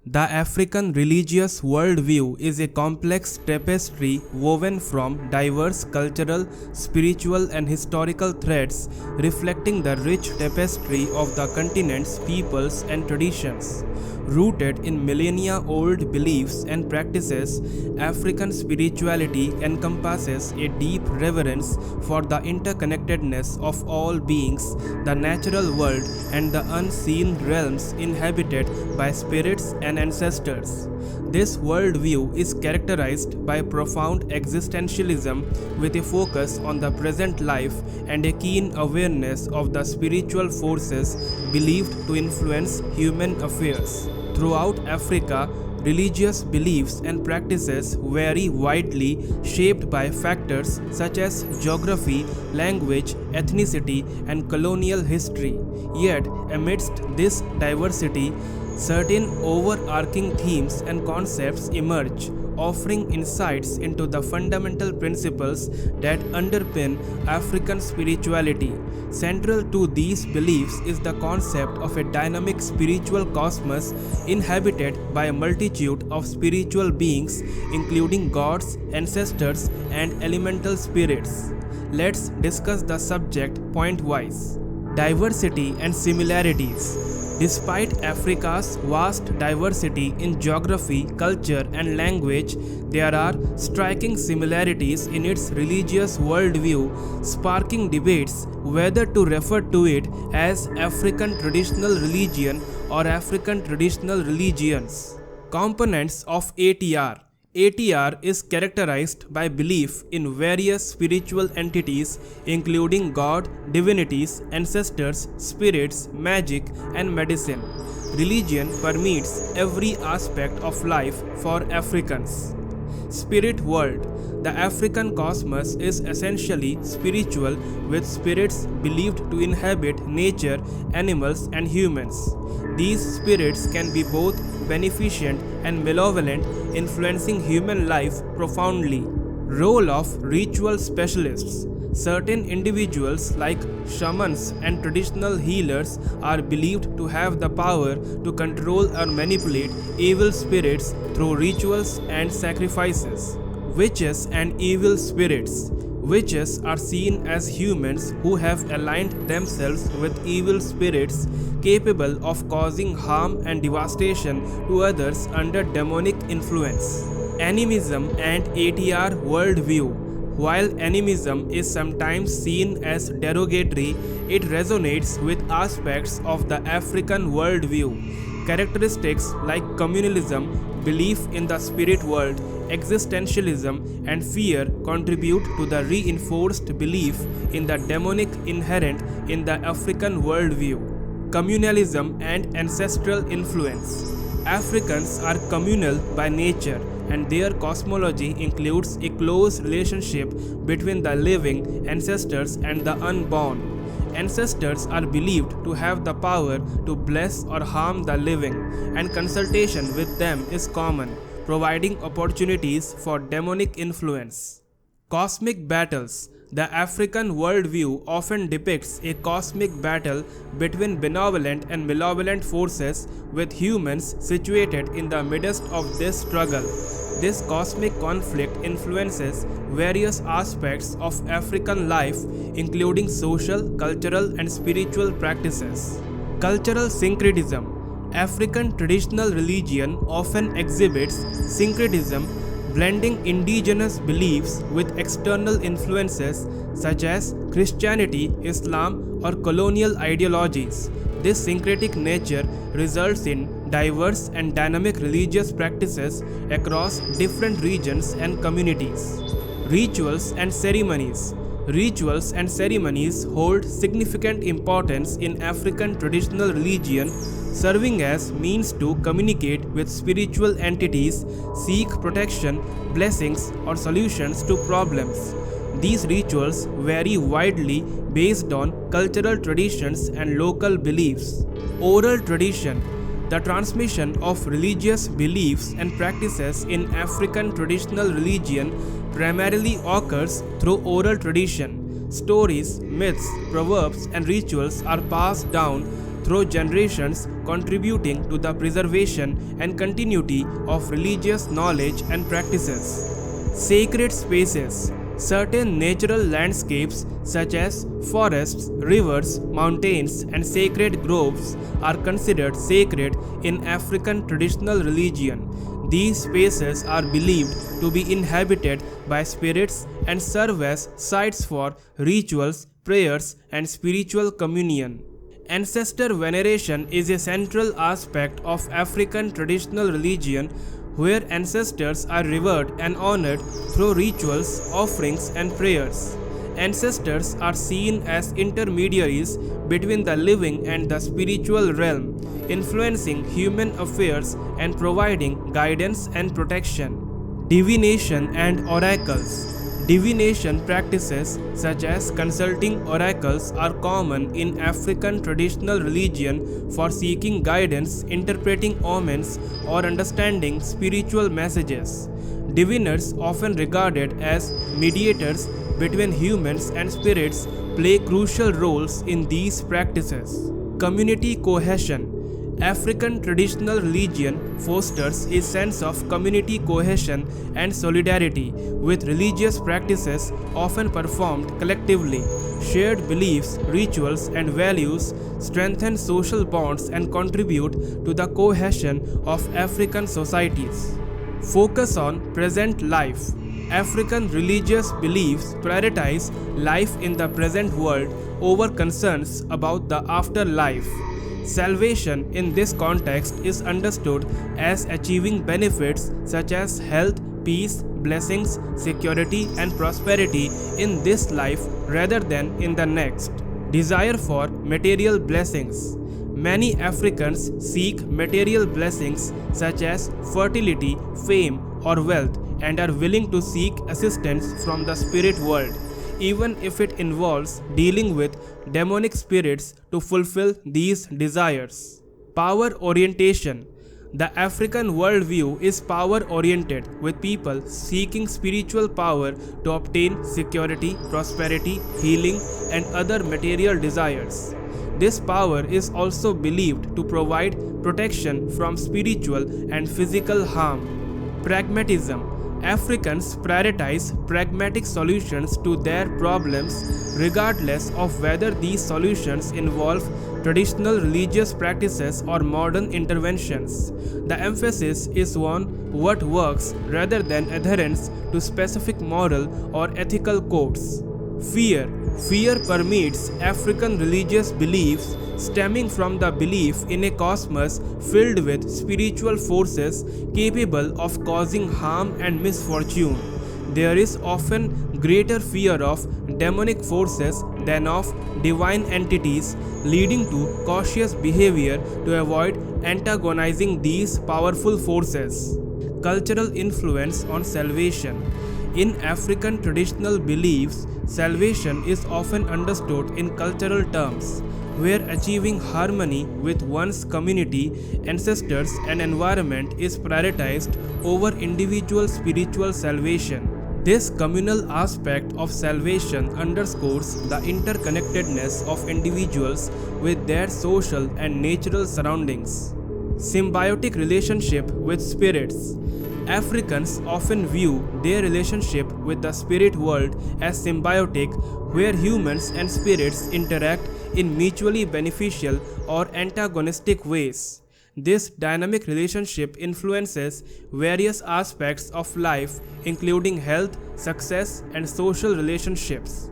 The African religious worldview is a complex tapestry woven from diverse cultural, spiritual, and historical threads, reflecting the rich tapestry of the continent's peoples and traditions. Rooted in millennia old beliefs and practices, African spirituality encompasses a deep reverence for the interconnectedness of all beings, the natural world, and the unseen realms inhabited by spirits and ancestors. This worldview is characterized by profound existentialism with a focus on the present life and a keen awareness of the spiritual forces believed to influence human affairs. Throughout Africa, religious beliefs and practices vary widely, shaped by factors such as geography, language, ethnicity, and colonial history. Yet, amidst this diversity, certain overarching themes and concepts emerge, offering insights into the fundamental principles that underpin African spirituality. Central to these beliefs is the concept of a dynamic spiritual cosmos inhabited by a multitude of spiritual beings, including gods, ancestors, and elemental spirits. Let's discuss the subject point-wise. Diversity and similarities. Despite Africa's vast diversity in geography, culture, and language, there are striking similarities in its religious worldview, sparking debates whether to refer to it as African traditional religion or African traditional religions. Components of ATR. ATR is characterized by belief in various spiritual entities including God, divinities, ancestors, spirits, magic, and medicine. Religion permeates every aspect of life for Africans. Spirit world. The African cosmos is essentially spiritual, with spirits believed to inhabit nature, animals, and humans. These spirits can be both beneficent and malevolent, influencing human life profoundly. Role of ritual specialists. Certain individuals, like shamans and traditional healers, are believed to have the power to control or manipulate evil spirits through rituals and sacrifices. Witches and evil spirits. Witches are seen as humans who have aligned themselves with evil spirits capable of causing harm and devastation to others under demonic influence. Animism and ATR worldview. While animism is sometimes seen as derogatory, it resonates with aspects of the African worldview. Characteristics like communalism, belief in the spirit world, existentialism, and fear contribute to the reinforced belief in the demonic inherent in the African worldview. Communalism and ancestral influence. Africans are communal by nature, and their cosmology includes a close relationship between the living ancestors and the unborn. Ancestors are believed to have the power to bless or harm the living, and consultation with them is common, providing opportunities for demonic influence. Cosmic battles. The African worldview often depicts a cosmic battle between benevolent and malevolent forces, with humans situated in the midst of this struggle. This cosmic conflict influences various aspects of African life, including social, cultural, and spiritual practices. Cultural syncretism. African traditional religion often exhibits syncretism, blending indigenous beliefs with external influences such as Christianity, Islam, or colonial ideologies. This syncretic nature results in diverse and dynamic religious practices across different regions and communities. Rituals and ceremonies. Rituals and ceremonies hold significant importance in African traditional religion, serving as means to communicate with spiritual entities, seek protection, blessings, or solutions to problems. These rituals vary widely based on cultural traditions and local beliefs. Oral tradition. The transmission of religious beliefs and practices in African traditional religion primarily occurs through oral tradition. Stories, myths, proverbs, and rituals are passed down, through generations, contributing to the preservation and continuity of religious knowledge and practices. Sacred spaces. Certain natural landscapes such as forests, rivers, mountains, and sacred groves are considered sacred in African traditional religion. These spaces are believed to be inhabited by spirits and serve as sites for rituals, prayers, and spiritual communion. Ancestor veneration is a central aspect of African traditional religion where ancestors are revered and honored through rituals, offerings, and prayers. Ancestors are seen as intermediaries between the living and the spiritual realm, influencing human affairs and providing guidance and protection. Divination and oracles. Divination practices such as consulting oracles are common in African traditional religion for seeking guidance, interpreting omens, or understanding spiritual messages. Diviners, often regarded as mediators between humans and spirits, play crucial roles in these practices. Community cohesion. African traditional religion fosters a sense of community cohesion and solidarity, with religious practices often performed collectively. Shared beliefs, rituals, and values strengthen social bonds and contribute to the cohesion of African societies. Focus on present life. African religious beliefs prioritize life in the present world over concerns about the afterlife. Salvation in this context is understood as achieving benefits such as health, peace, blessings, security, and prosperity in this life rather than in the next. Desire for material blessings. Many Africans seek material blessings such as fertility, fame, or wealth and are willing to seek assistance from the spirit world, even if it involves dealing with demonic spirits to fulfill these desires. Power orientation. The African worldview is power oriented, with people seeking spiritual power to obtain security, prosperity, healing, and other material desires. This power is also believed to provide protection from spiritual and physical harm. Pragmatism. Africans prioritize pragmatic solutions to their problems regardless of whether these solutions involve traditional religious practices or modern interventions. The emphasis is on what works rather than adherence to specific moral or ethical codes. Fear. Fear permeates African religious beliefs, stemming from the belief in a cosmos filled with spiritual forces capable of causing harm and misfortune. There is often greater fear of demonic forces than of divine entities, leading to cautious behavior to avoid antagonizing these powerful forces. Cultural influence on salvation. In African traditional beliefs, salvation is often understood in cultural terms, where achieving harmony with one's community, ancestors, and environment is prioritized over individual spiritual salvation. This communal aspect of salvation underscores the interconnectedness of individuals with their social and natural surroundings. Symbiotic relationship with spirits. Africans often view their relationship with the spirit world as symbiotic, where humans and spirits interact in mutually beneficial or antagonistic ways. This dynamic relationship influences various aspects of life, including health, success, and social relationships.